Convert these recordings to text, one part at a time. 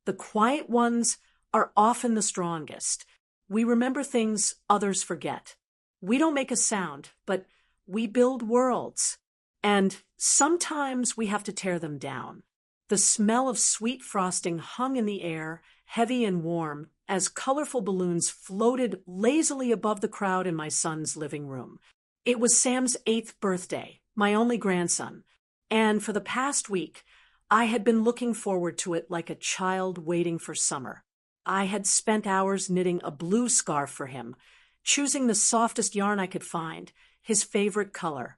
The quiet ones are often the strongest. We remember things others forget. We don't make a sound, but we build worlds. And sometimes we have to tear them down. The smell of sweet frosting hung in the air, heavy and warm, as colorful balloons floated lazily above the crowd in my son's living room. It was Sam's 8th birthday, my only grandson, and for the past week, I had been looking forward to it like a child waiting for summer. I had spent hours knitting a blue scarf for him, choosing the softest yarn I could find, his favorite color.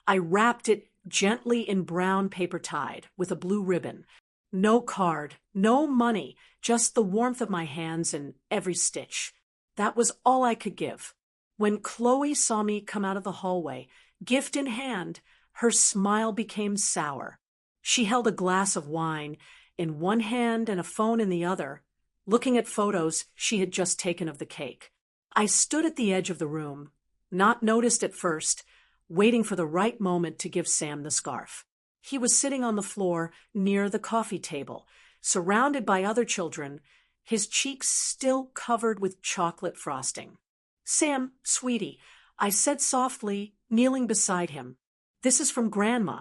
I wrapped it gently in brown paper tied with a blue ribbon. No card, no money, just the warmth of my hands and every stitch. That was all I could give. When Chloe saw me come out of the hallway, gift in hand, her smile became sour. She held a glass of wine in one hand and a phone in the other, looking at photos she had just taken of the cake. I stood at the edge of the room, not noticed at first, waiting for the right moment to give Sam the scarf. He was sitting on the floor near the coffee table, surrounded by other children, his cheeks still covered with chocolate frosting. "Sam, sweetie," I said softly, kneeling beside him. "This is from Grandma."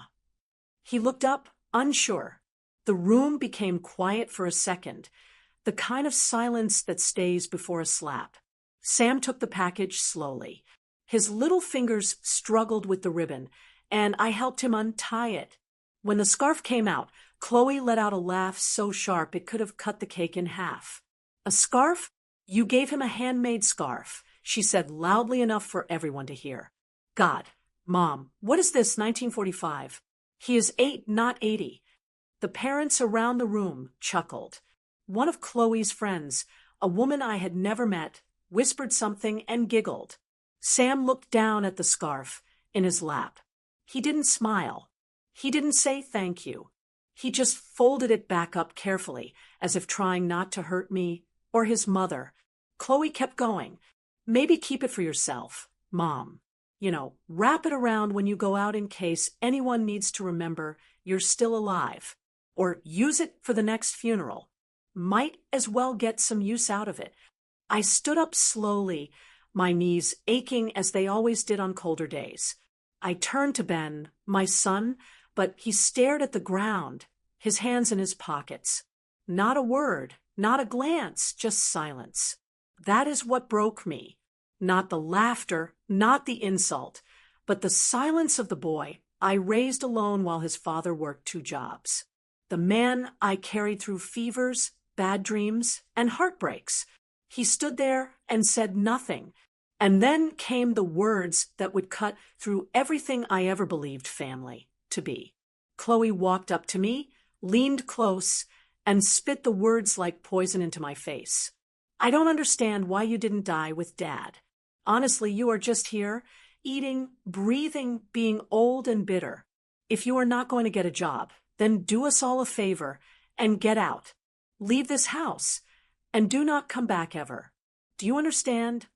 He looked up, unsure. The room became quiet for a second, the kind of silence that stays before a slap. Sam took the package slowly. His little fingers struggled with the ribbon, and I helped him untie it. When the scarf came out, Chloe let out a laugh so sharp it could have cut the cake in half. "A scarf? You gave him a handmade scarf," she said loudly enough for everyone to hear. "God, Mom, what is this, 1945? He is 8, not 80. The parents around the room chuckled. One of Chloe's friends, a woman I had never met, whispered something and giggled. Sam looked down at the scarf in his lap. He didn't smile. He didn't say thank you. He just folded it back up carefully, as if trying not to hurt me or his mother. Chloe kept going. "Maybe keep it for yourself, Mom. Wrap it around when you go out in case anyone needs to remember you're still alive. Or use it for the next funeral. Might as well get some use out of it." I stood up slowly, my knees aching as they always did on colder days. I turned to Ben, my son, but he stared at the ground, his hands in his pockets. Not a word, not a glance, just silence. That is what broke me. Not the laughter, not the insult, but the silence of the boy I raised alone while his father worked 2 jobs. The man I carried through fevers, bad dreams, and heartbreaks. He stood there and said nothing. And then came the words that would cut through everything I ever believed family to be. Chloe walked up to me, leaned close, and spit the words like poison into my face. "I don't understand why you didn't die with Dad. Honestly, you are just here, eating, breathing, being old and bitter. If you are not going to get a job, then do us all a favor and get out. Leave this house, and do not come back ever. Do you understand?"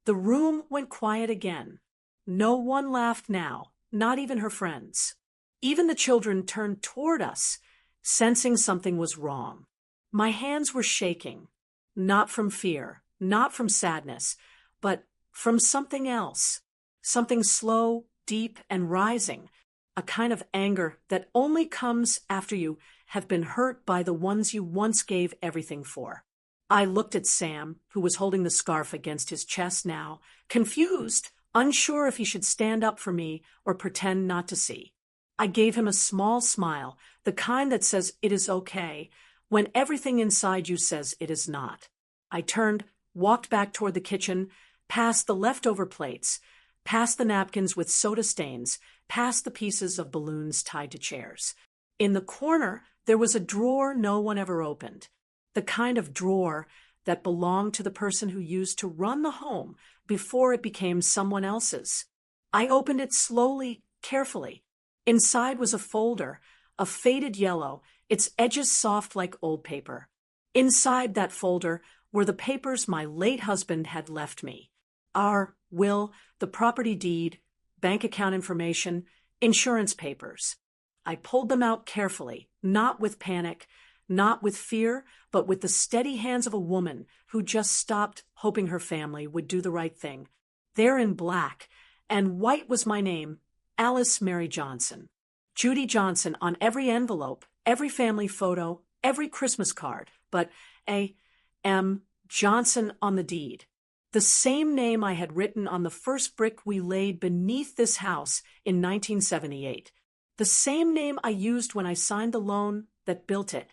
The room went quiet again. No one laughed now, not even her friends. Even the children turned toward us, sensing something was wrong. My hands were shaking, not from fear, not from sadness, but from something else, something slow, deep, and rising, a kind of anger that only comes after you have been hurt by the ones you once gave everything for. I looked at Sam, who was holding the scarf against his chest now, confused, unsure if he should stand up for me or pretend not to see. I gave him a small smile, the kind that says it is okay, when everything inside you says it is not. I turned, walked back toward the kitchen, past the leftover plates, past the napkins with soda stains, past the pieces of balloons tied to chairs. In the corner, there was a drawer no one ever opened. The kind of drawer that belonged to the person who used to run the home before it became someone else's. I opened it slowly, carefully. Inside was a folder, a faded yellow, its edges soft like old paper. Inside that folder were the papers my late husband had left me. Our will, the property deed, bank account information, insurance papers. I pulled them out carefully, not with panic, not with fear, but with the steady hands of a woman who just stopped hoping her family would do the right thing. There in black, and white was my name, Alice Mary Johnson. Judy Johnson on every envelope, every family photo, every Christmas card, but A.M. Johnson on the deed. The same name I had written on the first brick we laid beneath this house in 1978. The same name I used when I signed the loan that built it.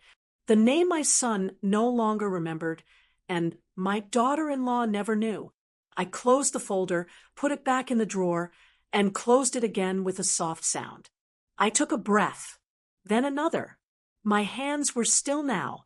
The name my son no longer remembered, and my daughter-in-law never knew. I closed the folder, put it back in the drawer, and closed it again with a soft sound. I took a breath, then another. My hands were still now.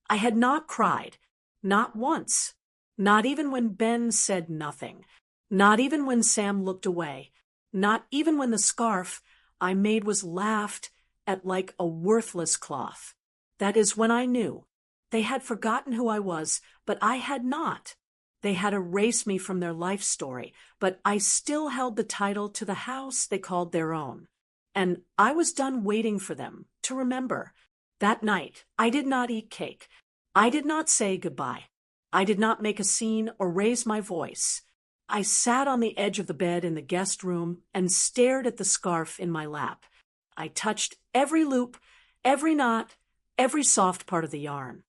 I had not cried, not once, not even when Ben said nothing, not even when Sam looked away, not even when the scarf I made was laughed at like a worthless cloth. That is when I knew. They had forgotten who I was, but I had not. They had erased me from their life story, but I still held the title to the house they called their own. And I was done waiting for them to remember. That night, I did not eat cake. I did not say goodbye. I did not make a scene or raise my voice. I sat on the edge of the bed in the guest room and stared at the scarf in my lap. I touched every loop, every knot, every soft part of the yarn.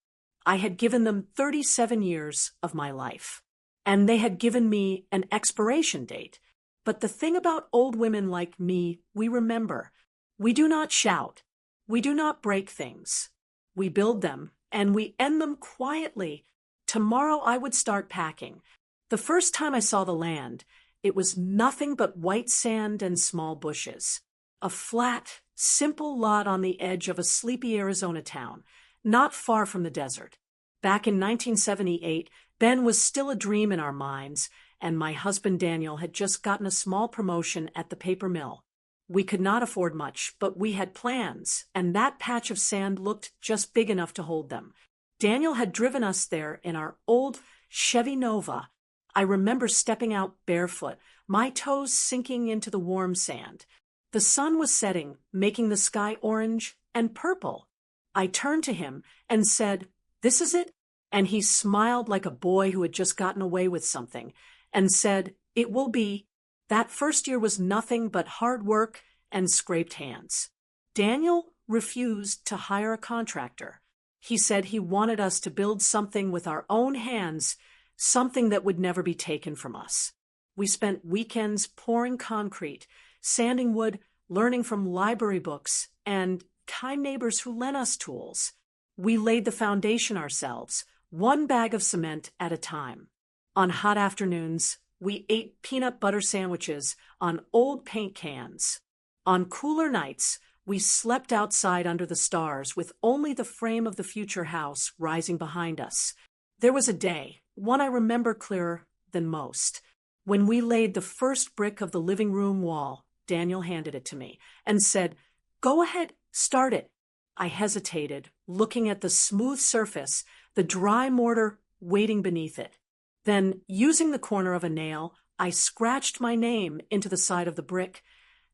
I had given them 37 years of my life, and they had given me an expiration date. But the thing about old women like me, we remember. We do not shout. We do not break things. We build them, and we end them quietly. Tomorrow I would start packing. The first time I saw the land, it was nothing but white sand and small bushes. A flat, simple lot on the edge of a sleepy Arizona town, not far from the desert. Back in 1978, Ben was still a dream in our minds, and my husband Daniel had just gotten a small promotion at the paper mill. We could not afford much, but we had plans, and that patch of sand looked just big enough to hold them. Daniel had driven us there in our old Chevy Nova. I remember stepping out barefoot, my toes sinking into the warm sand. The sun was setting, making the sky orange and purple. I turned to him and said, "This is it?" And he smiled like a boy who had just gotten away with something, and said, "It will be." That first year was nothing but hard work and scraped hands. Daniel refused to hire a contractor. He said he wanted us to build something with our own hands, something that would never be taken from us. We spent weekends pouring concrete, sanding wood, learning from library books, and kind neighbors who lent us tools. We laid the foundation ourselves, one bag of cement at a time. On hot afternoons, we ate peanut butter sandwiches on old paint cans. On cooler nights, we slept outside under the stars with only the frame of the future house rising behind us. There was a day, one I remember clearer than most. When we laid the first brick of the living room wall, Daniel handed it to me and said, "Go ahead, start it." I hesitated, looking at the smooth surface, the dry mortar waiting beneath it. Then, using the corner of a nail, I scratched my name into the side of the brick.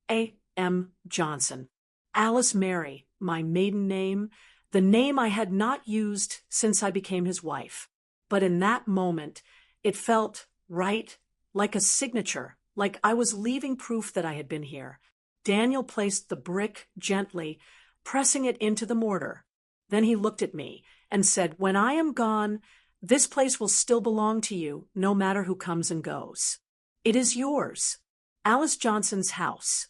A.M. Johnson. Alice Mary, my maiden name, the name I had not used since I became his wife. But in that moment, it felt right, like a signature, like I was leaving proof that I had been here. Daniel placed the brick gently, pressing it into the mortar. Then he looked at me and said, "When I am gone, this place will still belong to you, no matter who comes and goes. It is yours." Alice Johnson's house.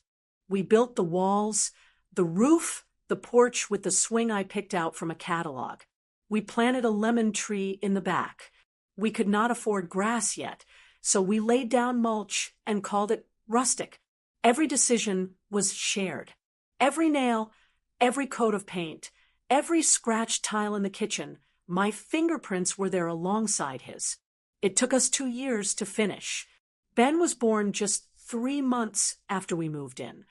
We built the walls, the roof, the porch with the swing I picked out from a catalog. We planted a lemon tree in the back. We could not afford grass yet, so we laid down mulch and called it rustic. Every decision was shared. Every nail, every coat of paint, every scratched tile in the kitchen, my fingerprints were there alongside his. It took us 2 years to finish. Ben was born just 3 months after we moved in.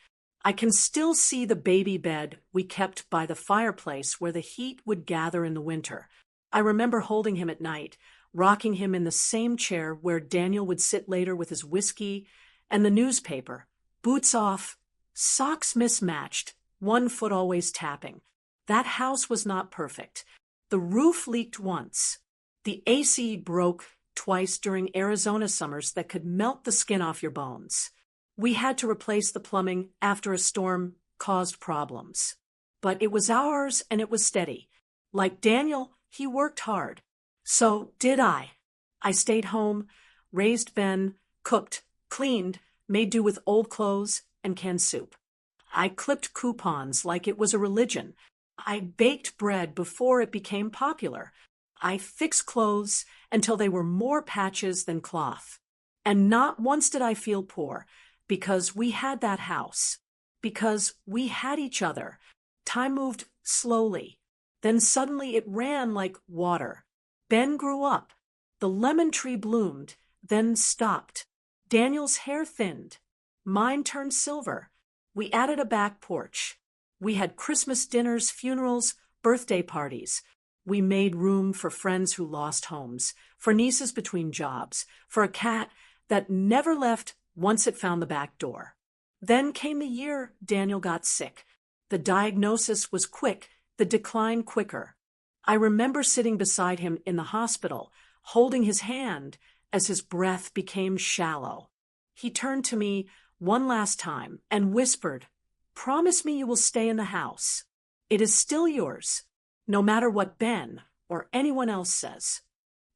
I can still see the baby bed we kept by the fireplace where the heat would gather in the winter. I remember holding him at night, rocking him in the same chair where Daniel would sit later with his whiskey and the newspaper, boots off, socks mismatched, one foot always tapping. That house was not perfect. The roof leaked once. The AC broke twice during Arizona summers that could melt the skin off your bones. We had to replace the plumbing after a storm caused problems. But it was ours and it was steady. Like Daniel, he worked hard. So did I. I stayed home, raised Ben, cooked, cleaned, made do with old clothes and canned soup. I clipped coupons like it was a religion. I baked bread before it became popular. I fixed clothes until they were more patches than cloth. And not once did I feel poor, because we had that house, because we had each other. Time moved slowly. Then suddenly it ran like water. Ben grew up. The lemon tree bloomed, then stopped. Daniel's hair thinned. Mine turned silver. We added a back porch. We had Christmas dinners, funerals, birthday parties. We made room for friends who lost homes, for nieces between jobs, for a cat that never left once it found the back door. Then came the year Daniel got sick. The diagnosis was quick, the decline quicker. I remember sitting beside him in the hospital, holding his hand as his breath became shallow. He turned to me one last time and whispered, "Promise me you will stay in the house. It is still yours, no matter what Ben or anyone else says."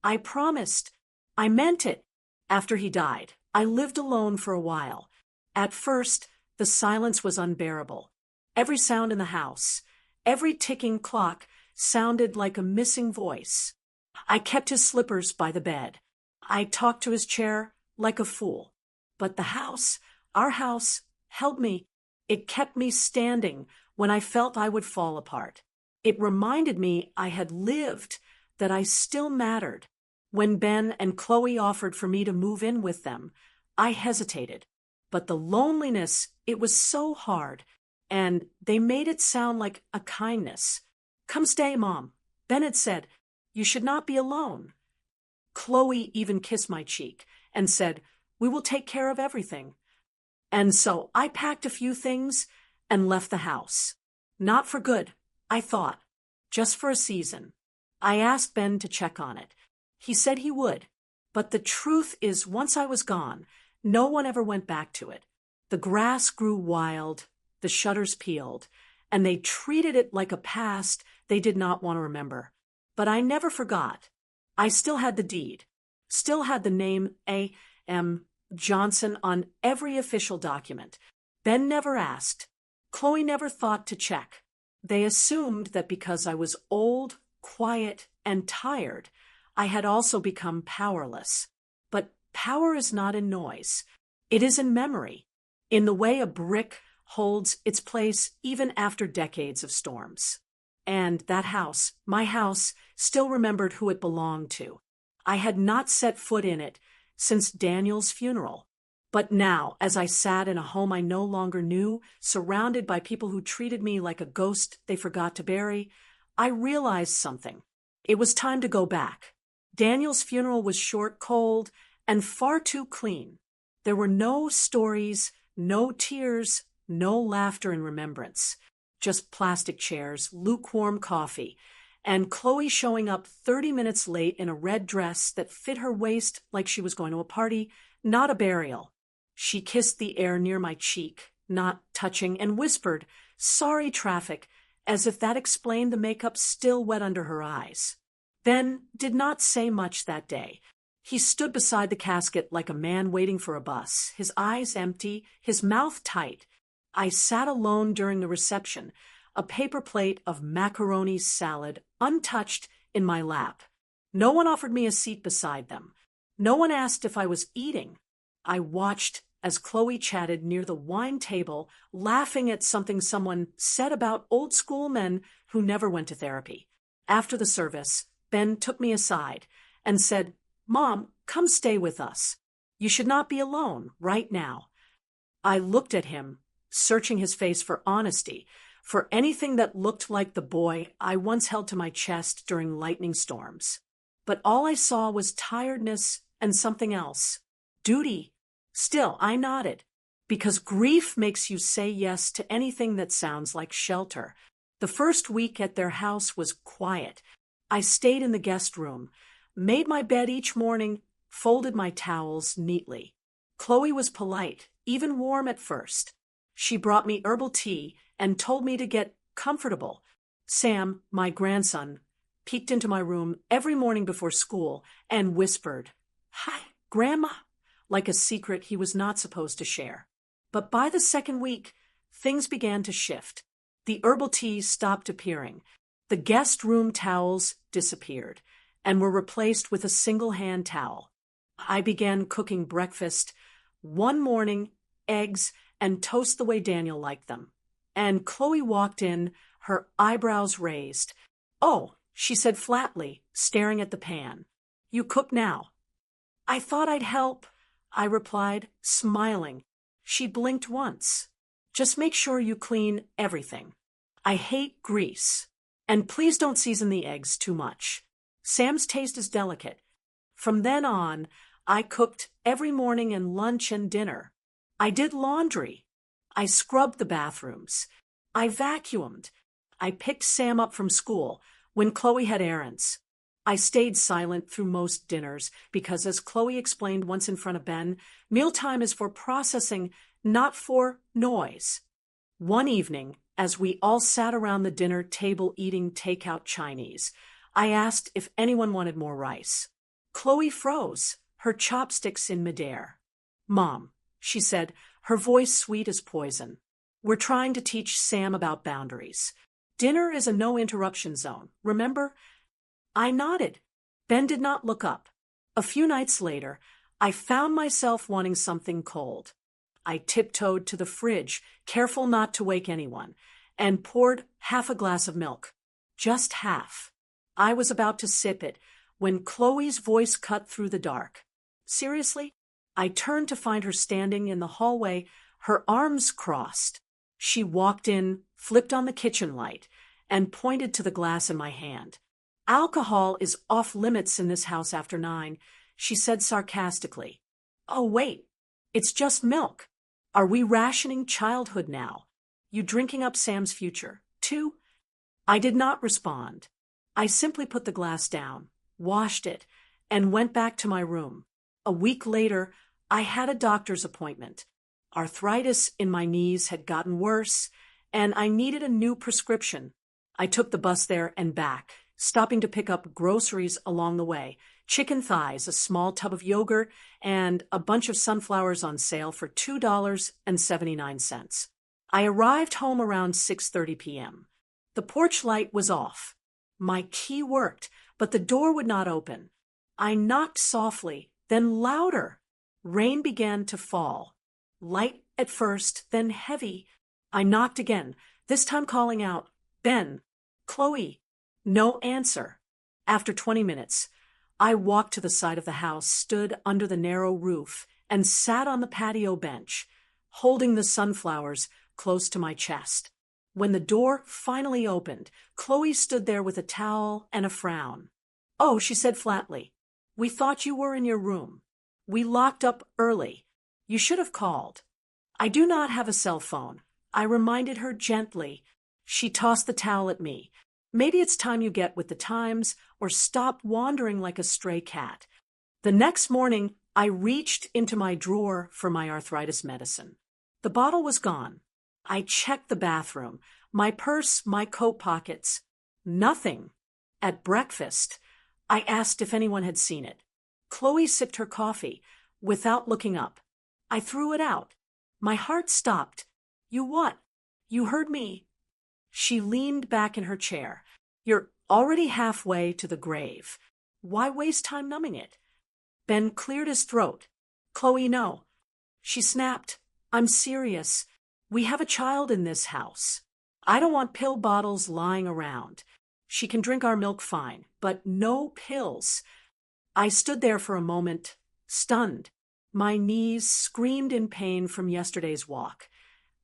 I promised. I meant it. After he died, I lived alone for a while. At first, the silence was unbearable. Every sound in the house, every ticking clock sounded like a missing voice. I kept his slippers by the bed. I talked to his chair like a fool. But the house, our house, held me. It kept me standing when I felt I would fall apart. It reminded me I had lived, that I still mattered. When Ben and Chloe offered for me to move in with them, I hesitated. But the loneliness, it was so hard, and they made it sound like a kindness. "Come stay, Mom," Bennett said. "You should not be alone." Chloe even kissed my cheek and said, "We will take care of everything." And so I packed a few things and left the house. Not for good, I thought, just for a season. I asked Ben to check on it. He said he would. But the truth is, once I was gone, no one ever went back to it. The grass grew wild, the shutters peeled, and they treated it like a past they did not want to remember. But I never forgot. I still had the deed, still had the name A.M. Johnson on every official document. Ben never asked. Chloe never thought to check. They assumed that because I was old, quiet, and tired, I had also become powerless. But power is not in noise. It is in memory, in the way a brick holds its place even after decades of storms. And that house, my house, still remembered who it belonged to. I had not set foot in it since Daniel's funeral. But now, as I sat in a home I no longer knew, surrounded by people who treated me like a ghost they forgot to bury, I realized something. It was time to go back. Daniel's funeral was short, cold, and far too clean. There were no stories, no tears, no laughter in remembrance. Just plastic chairs, lukewarm coffee, and Chloe showing up 30 minutes late in a red dress that fit her waist like she was going to a party, not a burial. She kissed the air near my cheek, not touching, and whispered, "Sorry, traffic," as if that explained the makeup still wet under her eyes. Ben did not say much that day. He stood beside the casket like a man waiting for a bus, his eyes empty, his mouth tight. I sat alone during the reception, a paper plate of macaroni salad, untouched, in my lap. No one offered me a seat beside them. No one asked if I was eating. I watched as Chloe chatted near the wine table, laughing at something someone said about old-school men who never went to therapy. After the service, Ben took me aside and said, "Mom, come stay with us. You should not be alone right now." I looked at him, searching his face for honesty, for anything that looked like the boy I once held to my chest during lightning storms. But all I saw was tiredness and something else. Duty. Still, I nodded, because grief makes you say yes to anything that sounds like shelter. The first week at their house was quiet. I stayed in the guest room, made my bed each morning, folded my towels neatly. Chloe was polite, even warm at first. She brought me herbal tea and told me to get comfortable. Sam, my grandson, peeked into my room every morning before school and whispered, "Hi, Grandma," like a secret he was not supposed to share. But by the second week, things began to shift. The herbal teas stopped appearing. The guest room towels disappeared and were replaced with a single hand towel. I began cooking breakfast. One morning, eggs and toast the way Daniel liked them. And Chloe walked in, her eyebrows raised. "Oh," she said flatly, staring at the pan. "You cook now." "I thought I'd help," I replied, smiling. She blinked once. "Just make sure you clean everything. I hate grease. And please don't season the eggs too much. Sam's taste is delicate." From then on, I cooked every morning and lunch and dinner. I did laundry. I scrubbed the bathrooms. I vacuumed. I picked Sam up from school when Chloe had errands. I stayed silent through most dinners because, as Chloe explained once in front of Ben, mealtime is for processing, not for noise. One evening, as we all sat around the dinner table eating takeout Chinese, I asked if anyone wanted more rice. Chloe froze, her chopsticks in midair. "Mom," she said, her voice sweet as poison, "we're trying to teach Sam about boundaries. Dinner is a no-interruption zone, remember?" I nodded. Ben did not look up. A few nights later, I found myself wanting something cold. I tiptoed to the fridge, careful not to wake anyone, and poured half a glass of milk. Just half. I was about to sip it when Chloe's voice cut through the dark. "Seriously?" I turned to find her standing in the hallway, her arms crossed. She walked in, flipped on the kitchen light, and pointed to the glass in my hand. "Alcohol is off limits in this house after 9, she said sarcastically. "Oh, wait, it's just milk. Are we rationing childhood now? You drinking up Sam's future, too?" I did not respond. I simply put the glass down, washed it, and went back to my room. A week later, I had a doctor's appointment. Arthritis in my knees had gotten worse, and I needed a new prescription. I took the bus there and back, stopping to pick up groceries along the way: chicken thighs, a small tub of yogurt, and a bunch of sunflowers on sale for $2.79. I arrived home around 6:30 p.m. The porch light was off. My key worked, but the door would not open. I knocked softly, then louder. Rain began to fall. Light at first, then heavy. I knocked again, this time calling out, "Ben, Chloe." No answer. After 20 minutes, I walked to the side of the house, stood under the narrow roof, and sat on the patio bench, holding the sunflowers close to my chest. When the door finally opened, Chloe stood there with a towel and a frown. "Oh," she said flatly, "we thought you were in your room. We locked up early. You should have called." "I do not have a cell phone," I reminded her gently. She tossed the towel at me. "Maybe it's time you get with the times or stop wandering like a stray cat." The next morning, I reached into my drawer for my arthritis medicine. The bottle was gone. I checked the bathroom, my purse, my coat pockets. Nothing. At breakfast, I asked if anyone had seen it. Chloe sipped her coffee without looking up. I threw it out. My heart stopped. "You what?" "You heard me." She leaned back in her chair. "You're already halfway to the grave. Why waste time numbing it?" Ben cleared his throat. "Chloe, no." She snapped. "I'm serious. We have a child in this house. I don't want pill bottles lying around. She can drink our milk fine, but no pills." I stood there for a moment, stunned. My knees screamed in pain from yesterday's walk.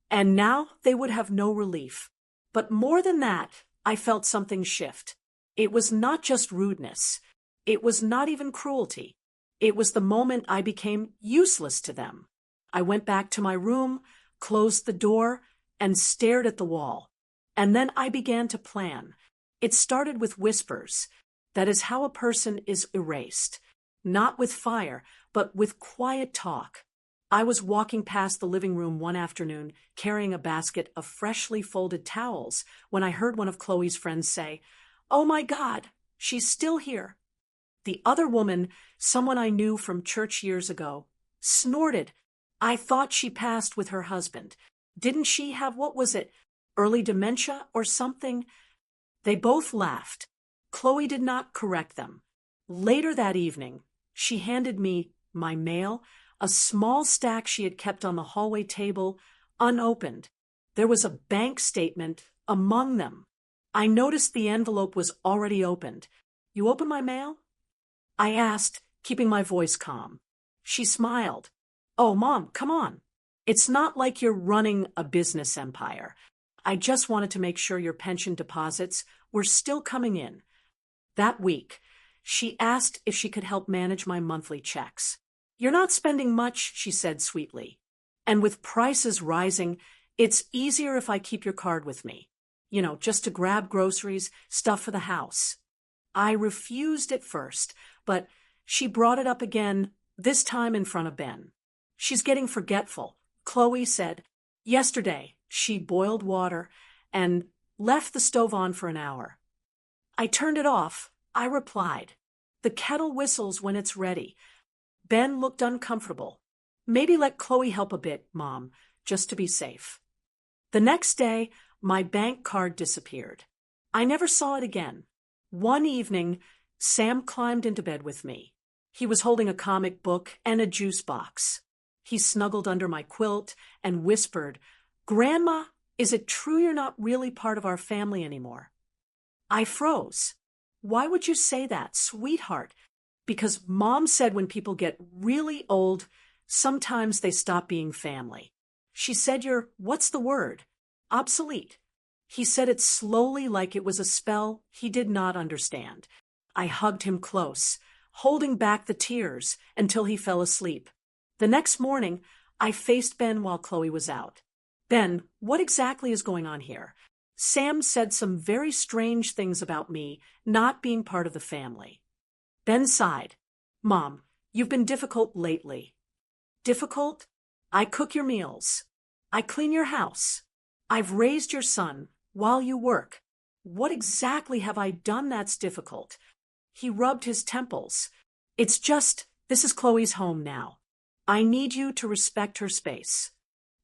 And now they would have no relief. But more than that, I felt something shift. It was not just rudeness. It was not even cruelty. It was the moment I became useless to them. I went back to my room, closed the door, and stared at the wall. And then I began to plan. It started with whispers. That is how a person is erased. Not with fire, but with quiet talk. I was walking past the living room one afternoon, carrying a basket of freshly folded towels, when I heard one of Chloe's friends say, "Oh my God, she's still here." The other woman, someone I knew from church years ago, snorted. "I thought she passed with her husband. Didn't she have, what was it, early dementia or something?" They both laughed. Chloe did not correct them. Later that evening, she handed me my mail, a small stack she had kept on the hallway table, unopened. There was a bank statement among them. I noticed the envelope was already opened. "You open my mail?" I asked, keeping my voice calm. She smiled. "Oh, Mom, come on. It's not like you're running a business empire. I just wanted to make sure your pension deposits were still coming in." That week, she asked if she could help manage my monthly checks. "You're not spending much," she said sweetly. "And with prices rising, it's easier if I keep your card with me. Just to grab groceries, stuff for the house." I refused at first, but she brought it up again, this time in front of Ben. "She's getting forgetful," Chloe said. Yesterday, she boiled water and left the stove on for an hour. I turned it off. I replied, "The kettle whistles when it's ready." Ben looked uncomfortable. "Maybe let Chloe help a bit, Mom, just to be safe." The next day, my bank card disappeared. I never saw it again. One evening, Sam climbed into bed with me. He was holding a comic book and a juice box. He snuggled under my quilt and whispered, "Grandma, is it true you're not really part of our family anymore?" I froze. "Why would you say that, sweetheart?" "Because Mom said when people get really old, sometimes they stop being family. She said you're, what's the word? Obsolete." He said it slowly, like it was a spell he did not understand. I hugged him close, holding back the tears until he fell asleep. The next morning, I faced Ben while Chloe was out. "Ben, what exactly is going on here? Sam said some very strange things about me not being part of the family." Ben sighed. "Mom, you've been difficult lately." "Difficult? I cook your meals. I clean your house. I've raised your son while you work. What exactly have I done that's difficult?" He rubbed his temples. "It's just, this is Chloe's home now. I need you to respect her space."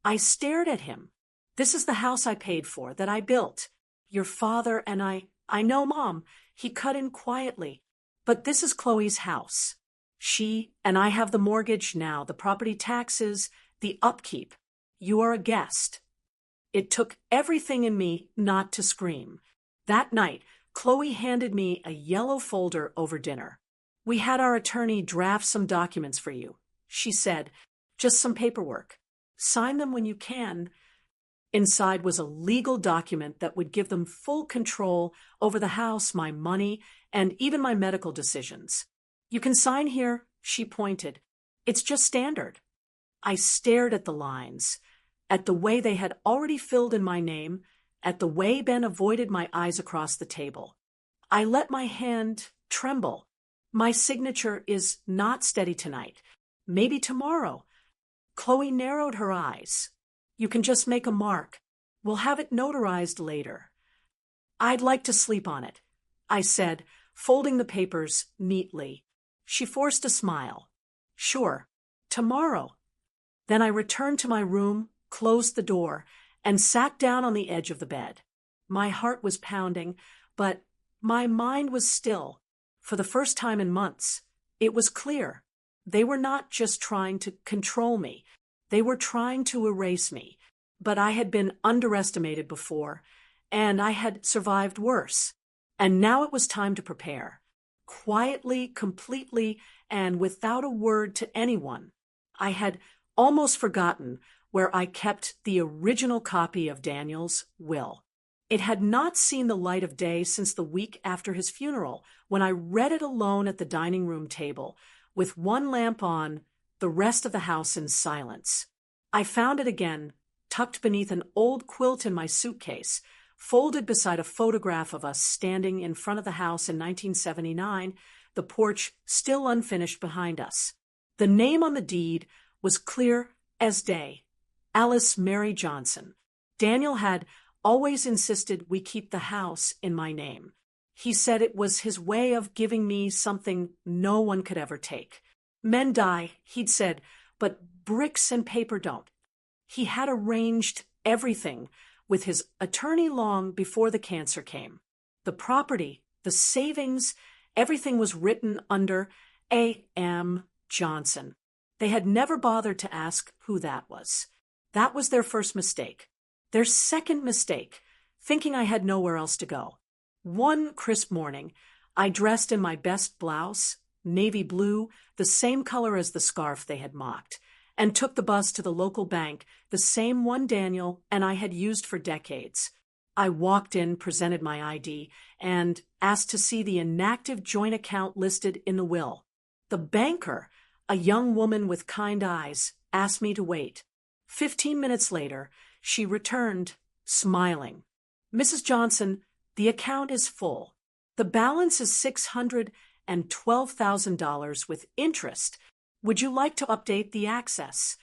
I stared at him. "This is the house I paid for, that I built. Your father and I know, Mom," he cut in quietly, "but this is Chloe's house. She and I have the mortgage now, the property taxes, the upkeep. You are a guest." It took everything in me not to scream. That night, Chloe handed me a yellow folder over dinner. "We had our attorney draft some documents for you," she said. "Just some paperwork. Sign them when you can." Inside was a legal document that would give them full control over the house, my money, and even my medical decisions. "You can sign here," she pointed. "It's just standard." I stared at the lines, at the way they had already filled in my name, at the way Ben avoided my eyes across the table. I let my hand tremble. "My signature is not steady tonight. Maybe tomorrow." Chloe narrowed her eyes. "You can just make a mark. We'll have it notarized later." "I'd like to sleep on it," I said, folding the papers neatly. She forced a smile. "Sure, tomorrow." Then I returned to my room, closed the door, and sat down on the edge of the bed. My heart was pounding, but my mind was still. For the first time in months, it was clear. They were not just trying to control me. They were trying to erase me. But I had been underestimated before, and I had survived worse. And now it was time to prepare. Quietly, completely, and without a word to anyone, I had almost forgotten where I kept the original copy of Daniel's will. It had not seen the light of day since the week after his funeral, when I read it alone at the dining room table, with one lamp on, the rest of the house in silence. I found it again, tucked beneath an old quilt in my suitcase, folded beside a photograph of us standing in front of the house in 1979, the porch still unfinished behind us. The name on the deed was clear as day: Alice Mary Johnson. Daniel had always insisted we keep the house in my name. He said it was his way of giving me something no one could ever take. Men die, he'd said, but bricks and paper don't. He had arranged everything with his attorney long before the cancer came. The property, the savings, everything was written under A.M. Johnson. They had never bothered to ask who that was. That was their first mistake. Their second mistake, thinking I had nowhere else to go. One crisp morning, I dressed in my best blouse, navy blue, the same color as the scarf they had mocked, and took the bus to the local bank, the same one Daniel and I had used for decades. I walked in, presented my ID, and asked to see the inactive joint account listed in the will. The banker, a young woman with kind eyes, asked me to wait. 15 minutes later, she returned, smiling. "Mrs. Johnson, the account is full. The balance is $612,000 with interest. Would you like to update the access?"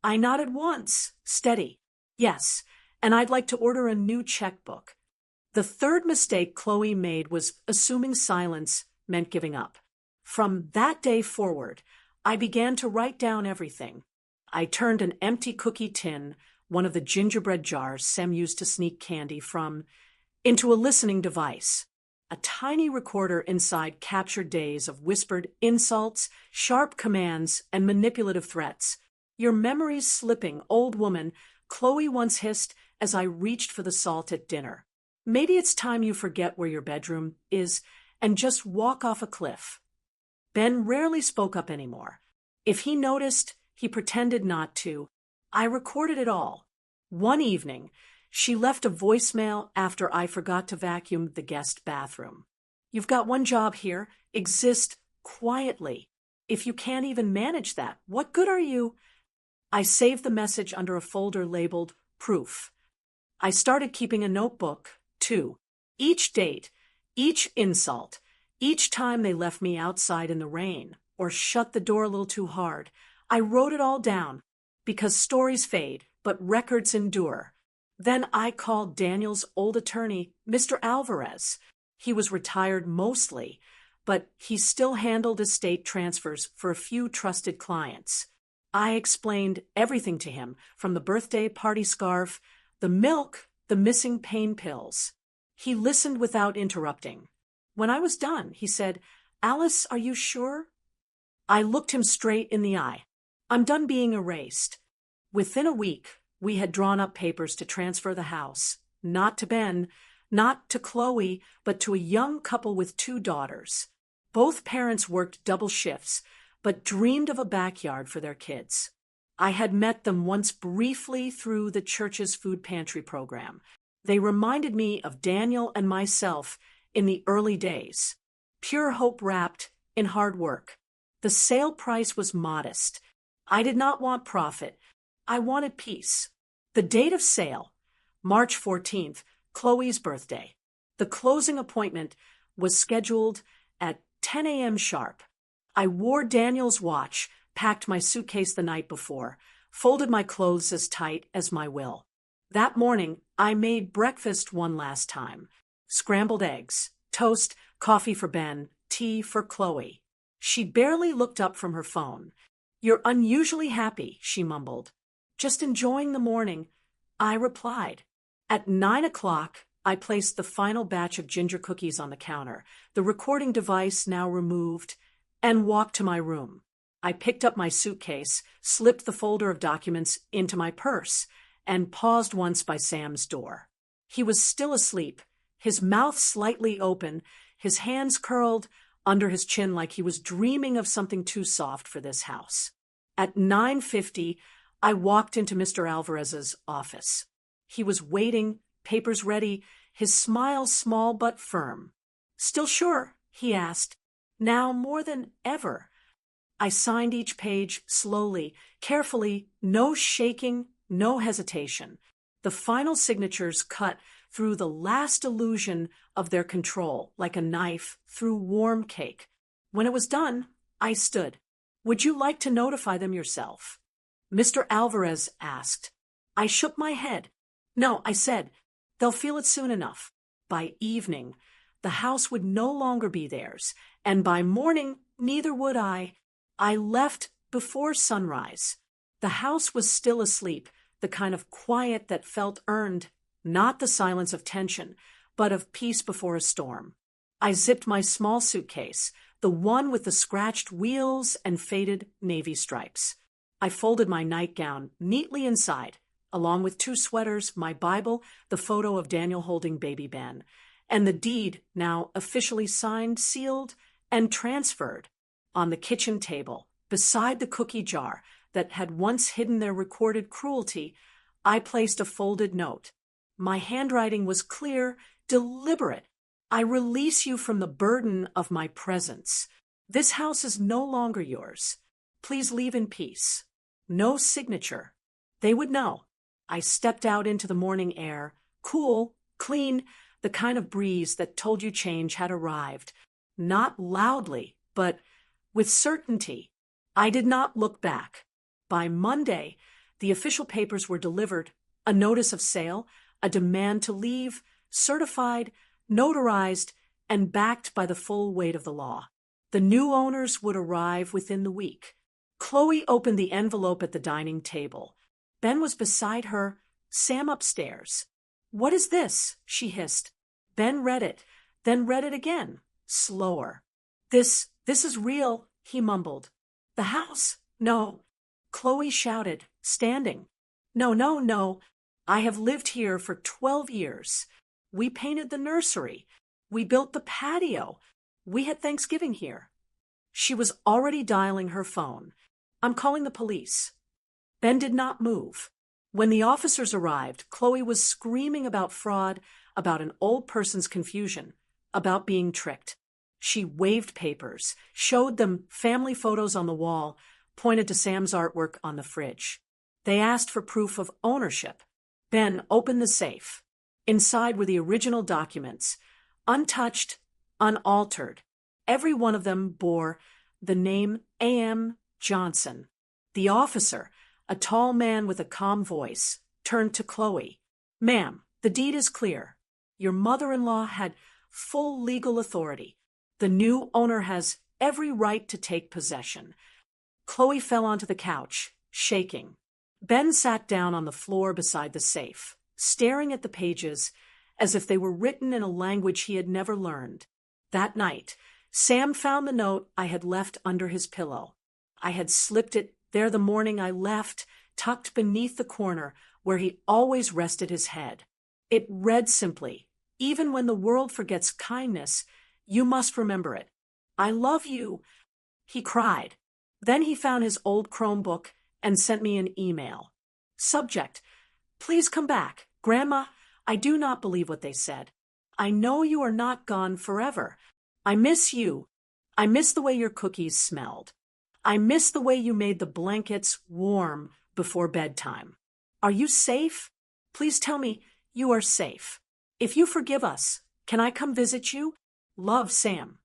I nodded once, steady. "Yes, and I'd like to order a new checkbook." The third mistake Chloe made was assuming silence meant giving up. From that day forward, I began to write down everything. I turned an empty cookie tin, one of the gingerbread jars Sem used to sneak candy from, into a listening device. A tiny recorder inside captured days of whispered insults, sharp commands, and manipulative threats. "Your memory's slipping, old woman," Chloe once hissed as I reached for the salt at dinner. "Maybe it's time you forget where your bedroom is and just walk off a cliff." Ben rarely spoke up anymore. If he noticed, he pretended not to. I recorded it all. One evening, she left a voicemail after I forgot to vacuum the guest bathroom. "You've got one job here: exist quietly. If you can't even manage that, what good are you?" I saved the message under a folder labeled Proof. I started keeping a notebook, too. Each date, each insult, each time they left me outside in the rain or shut the door a little too hard, I wrote it all down, because stories fade, but records endure. Then I called Daniel's old attorney, Mr. Alvarez. He was retired mostly, but he still handled estate transfers for a few trusted clients. I explained everything to him, from the birthday party scarf, the milk, the missing pain pills. He listened without interrupting. When I was done, he said, "Alice, are you sure?" I looked him straight in the eye. "I'm done being erased." Within a week, we had drawn up papers to transfer the house, not to Ben, not to Chloe, but to a young couple with 2 daughters. Both parents worked double shifts, but dreamed of a backyard for their kids. I had met them once briefly through the church's food pantry program. They reminded me of Daniel and myself in the early days. Pure hope wrapped in hard work. The sale price was modest. I did not want profit. I wanted peace. The date of sale, March 14th, Chloe's birthday. The closing appointment was scheduled at 10 a.m. sharp. I wore Daniel's watch, packed my suitcase the night before, folded my clothes as tight as my will. That morning, I made breakfast one last time. Scrambled eggs, toast, coffee for Ben, tea for Chloe. She barely looked up from her phone. "You're unusually happy," she mumbled. "Just enjoying the morning," I replied. At 9 o'clock, I placed the final batch of ginger cookies on the counter, the recording device now removed, and walked to my room. I picked up my suitcase, slipped the folder of documents into my purse, and paused once by Sam's door. He was still asleep, his mouth slightly open, his hands curled under his chin like he was dreaming of something too soft for this house. At 9:50, I walked into Mr. Alvarez's office. He was waiting, papers ready, his smile small but firm. "Still sure?" he asked. "Now more than ever." I signed each page slowly, carefully, no shaking, no hesitation. The final signatures cut through the last illusion of their control, like a knife through warm cake. When it was done, I stood. Would you like to notify them yourself? Mr. Alvarez asked. I shook my head. No, I said, they'll feel it soon enough. By evening, the house would no longer be theirs, and by morning, neither would I. I left before sunrise. The house was still asleep, the kind of quiet that felt earned, not the silence of tension, but of peace before a storm. I zipped my small suitcase, the one with the scratched wheels and faded navy stripes. I folded my nightgown neatly inside, along with 2 sweaters, my Bible, the photo of Daniel holding baby Ben, and the deed now officially signed, sealed, and transferred on the kitchen table, beside the cookie jar that had once hidden their recorded cruelty. I placed a folded note. My handwriting was clear, deliberate. I release you from the burden of my presence. This house is no longer yours. Please leave in peace. No signature. They would know. I stepped out into the morning air, cool, clean, the kind of breeze that told you change had arrived. Not loudly, but with certainty. I did not look back. By Monday, the official papers were delivered, a notice of sale, a demand to leave, certified, notarized, and backed by the full weight of the law. The new owners would arrive within the week. Chloe opened the envelope at the dining table. Ben was beside her, Sam upstairs. What is this? She hissed. Ben read it, then read it again, slower. This is real, he mumbled. The house? No. Chloe shouted, standing. No, no, no. I have lived here for 12 years. We painted the nursery. We built the patio. We had Thanksgiving here. She was already dialing her phone. I'm calling the police. Ben did not move. When the officers arrived, Chloe was screaming about fraud, about an old person's confusion, about being tricked. She waved papers, showed them family photos on the wall, pointed to Sam's artwork on the fridge. They asked for proof of ownership. Ben opened the safe. Inside were the original documents, untouched, unaltered. Every one of them bore the name A.M. Johnson. The officer, a tall man with a calm voice, turned to Chloe. Ma'am, the deed is clear. Your mother-in-law had full legal authority. The new owner has every right to take possession. Chloe fell onto the couch, shaking. Ben sat down on the floor beside the safe, staring at the pages as if they were written in a language he had never learned. That night, Sam found the note I had left under his pillow. I had slipped it there the morning I left, tucked beneath the corner where he always rested his head. It read simply, even when the world forgets kindness, you must remember it. I love you, he cried. Then he found his old Chromebook and sent me an email. Subject, please come back. Grandma, I do not believe what they said. I know you are not gone forever. I miss you. I miss the way your cookies smelled. I miss the way you made the blankets warm before bedtime. Are you safe? Please tell me you are safe. If you forgive us, can I come visit you? Love, Sam.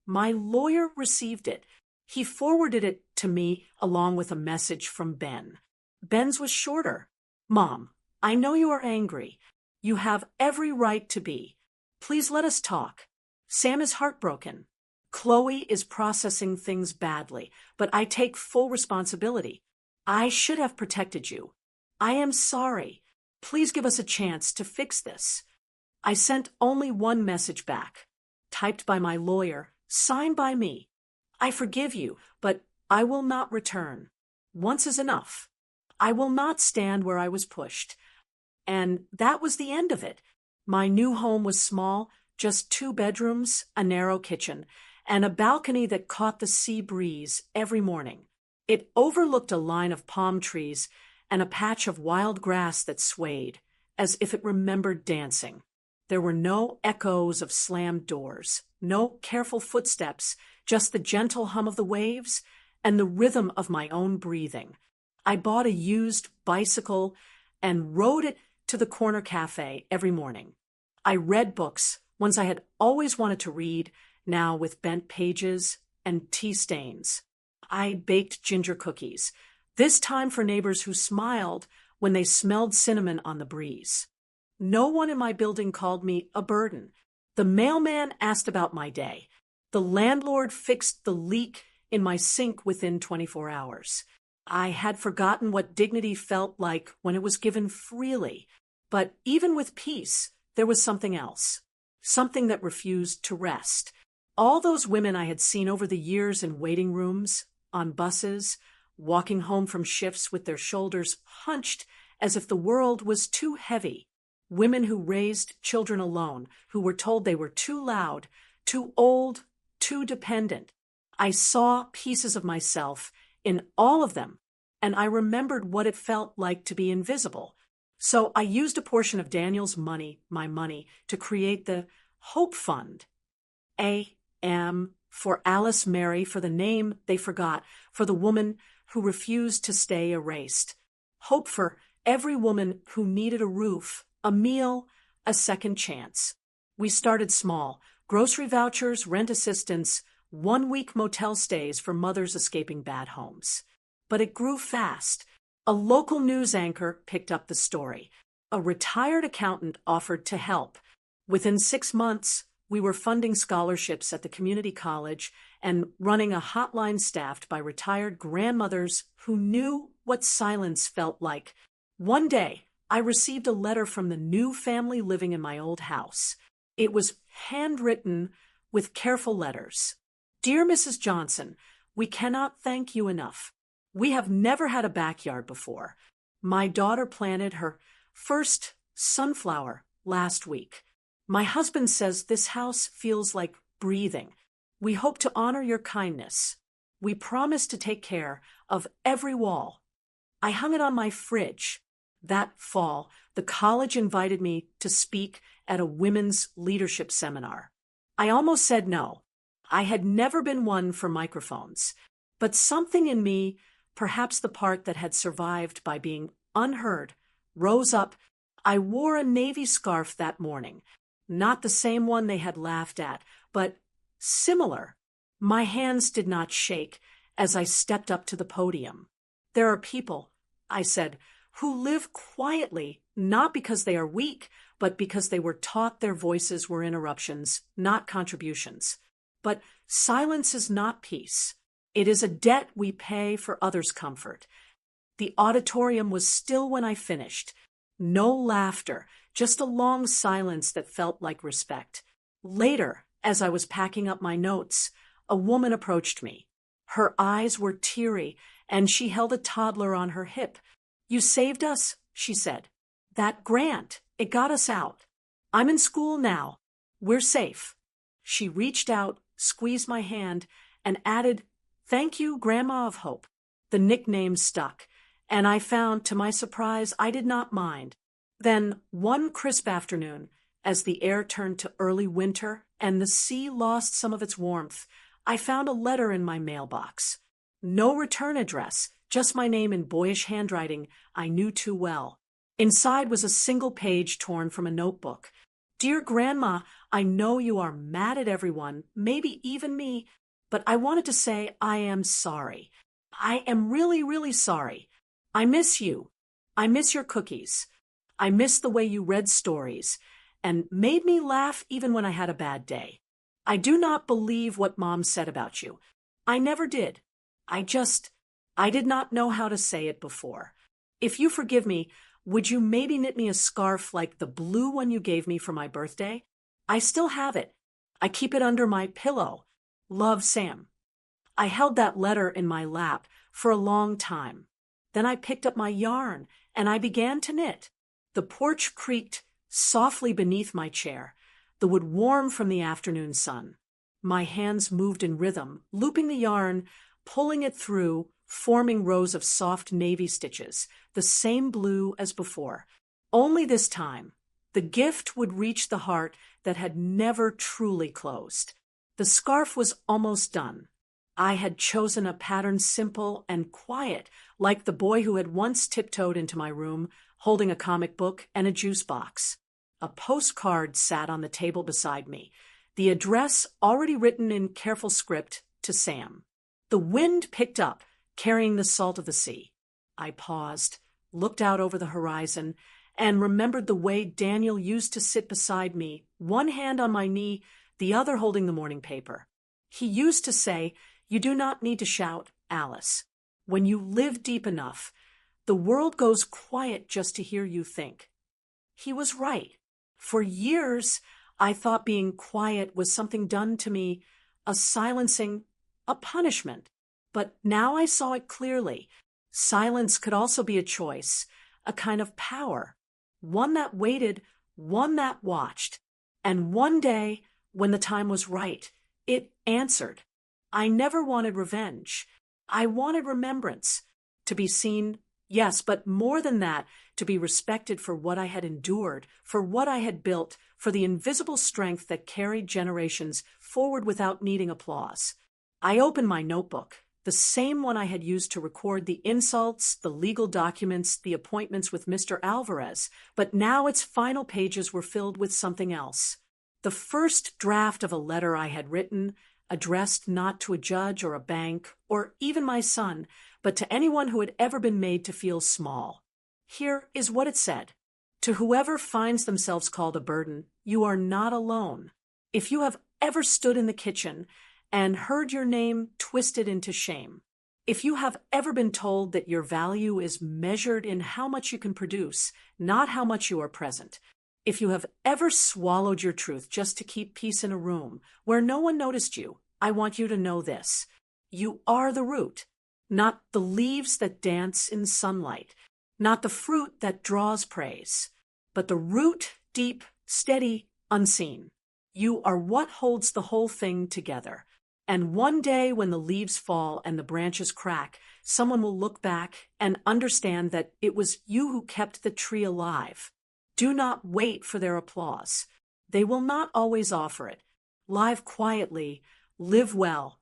My lawyer received it. He forwarded it to me along with a message from Ben. Ben's was shorter. Mom, I know you are angry. You have every right to be. Please let us talk. Sam is heartbroken. Chloe is processing things badly, but I take full responsibility. I should have protected you. I am sorry. Please give us a chance to fix this. I sent only one message back, typed by my lawyer, signed by me. I forgive you, but I will not return. Once is enough. I will not stand where I was pushed. And that was the end of it. My new home was small, just 2 bedrooms, a narrow kitchen, and a balcony that caught the sea breeze every morning. It overlooked a line of palm trees and a patch of wild grass that swayed, as if it remembered dancing. There were no echoes of slammed doors, no careful footsteps, just the gentle hum of the waves and the rhythm of my own breathing. I bought a used bicycle and rode it to the corner cafe every morning. I read books, ones I had always wanted to read, now with bent pages and tea stains. I baked ginger cookies, this time for neighbors who smiled when they smelled cinnamon on the breeze. No one in my building called me a burden. The mailman asked about my day. The landlord fixed the leak in my sink within 24 hours. I had forgotten what dignity felt like when it was given freely. But even with peace, there was something else. Something that refused to rest. All those women I had seen over the years in waiting rooms, on buses, walking home from shifts with their shoulders hunched as if the world was too heavy. Women who raised children alone, who were told they were too loud, too old, too dependent. I saw pieces of myself in all of them, and I remembered what it felt like to be invisible. So I used a portion of Daniel's money, my money, to create the Hope Fund. A.M. for Alice Mary, for the name they forgot, for the woman who refused to stay erased. Hope for every woman who needed a roof, a meal, a second chance. We started small: grocery vouchers, rent assistance, 1-week motel stays for mothers escaping bad homes. But it grew fast. A local news anchor picked up the story. A retired accountant offered to help. Within 6 months, we were funding scholarships at the community college and running a hotline staffed by retired grandmothers who knew what silence felt like. One day, I received a letter from the new family living in my old house. It was handwritten with careful letters. Dear Mrs. Johnson, we cannot thank you enough. We have never had a backyard before. My daughter planted her first sunflower last week. My husband says this house feels like breathing. We hope to honor your kindness. We promise to take care of every wall. I hung it on my fridge. That fall, the college invited me to speak at a women's leadership seminar. I almost said no. I had never been one for microphones. But something in me, perhaps the part that had survived by being unheard, rose up. I wore a navy scarf that morning. Not the same one they had laughed at, but similar. My hands did not shake as I stepped up to the podium. There are people, I said, who live quietly, not because they are weak, but because they were taught their voices were interruptions, not contributions. But silence is not peace. It is a debt we pay for others' comfort. The auditorium was still when I finished. No laughter, just a long silence that felt like respect. Later, as I was packing up my notes, a woman approached me. Her eyes were teary, and she held a toddler on her hip. You saved us, she said. That grant, it got us out. I'm in school now. We're safe. She reached out, squeezed my hand, and added, Thank you, Grandma of Hope. The nickname stuck, and I found, to my surprise, I did not mind. Then, one crisp afternoon, as the air turned to early winter and the sea lost some of its warmth, I found a letter in my mailbox. No return address, just my name in boyish handwriting I knew too well. Inside was a single page torn from a notebook. Dear Grandma, I know you are mad at everyone, maybe even me, but I wanted to say I am sorry. I am really, really sorry. I miss you. I miss your cookies. I miss the way you read stories and made me laugh even when I had a bad day. I do not believe what Mom said about you. I never did. I did not know how to say it before. If you forgive me, would you maybe knit me a scarf like the blue one you gave me for my birthday? I still have it. I keep it under my pillow. Love, Sam. I held that letter in my lap for a long time. Then I picked up my yarn and I began to knit. The porch creaked softly beneath my chair. The wood warm from the afternoon sun. My hands moved in rhythm, looping the yarn, pulling it through, forming rows of soft navy stitches, the same blue as before. Only this time, the gift would reach the heart that had never truly closed. The scarf was almost done. I had chosen a pattern simple and quiet, like the boy who had once tiptoed into my room, holding a comic book and a juice box. A postcard sat on the table beside me, the address already written in careful script to Sam. The wind picked up, carrying the salt of the sea. I paused, looked out over the horizon, and remembered the way Daniel used to sit beside me, one hand on my knee, the other holding the morning paper. He used to say, "You do not need to shout, Alice. When you live deep enough, the world goes quiet just to hear you think." He was right. For years, I thought being quiet was something done to me, a silencing, a punishment. But now I saw it clearly. Silence could also be a choice, a kind of power, one that waited, one that watched. And one day, when the time was right, it answered. I never wanted revenge. I wanted remembrance, to be seen, yes, but more than that, to be respected for what I had endured, for what I had built, for the invisible strength that carried generations forward without needing applause. I opened my notebook, the same one I had used to record the insults, the legal documents, the appointments with Mr. Alvarez, but now its final pages were filled with something else. The first draft of a letter I had written, addressed not to a judge or a bank, or even my son, but to anyone who had ever been made to feel small. Here is what it said. To whoever finds themselves called a burden, you are not alone. If you have ever stood in the kitchen and heard your name twisted into shame, if you have ever been told that your value is measured in how much you can produce, not how much you are present, if you have ever swallowed your truth just to keep peace in a room where no one noticed you, I want you to know this. You are the root, not the leaves that dance in sunlight, not the fruit that draws praise, but the root, deep, steady, unseen. You are what holds the whole thing together. And one day when the leaves fall and the branches crack, someone will look back and understand that it was you who kept the tree alive. Do not wait for their applause. They will not always offer it. Live quietly, live well.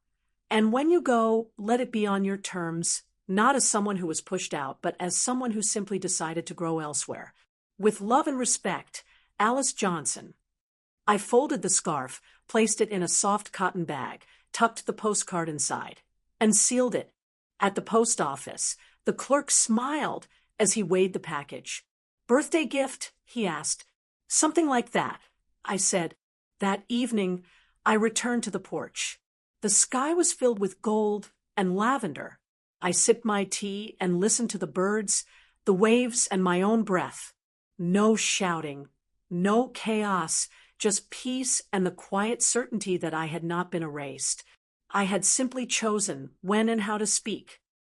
And when you go, let it be on your terms, not as someone who was pushed out, but as someone who simply decided to grow elsewhere. With love and respect, Alice Johnson. I folded the scarf, placed it in a soft cotton bag, tucked the postcard inside, and sealed it. At the post office, the clerk smiled as he weighed the package. "Birthday gift?" he asked. "Something like that," I said. That evening, I returned to the porch. The sky was filled with gold and lavender. I sipped my tea and listened to the birds, the waves, and my own breath. No shouting, no chaos, just peace and the quiet certainty that I had not been erased. I had simply chosen when and how to speak,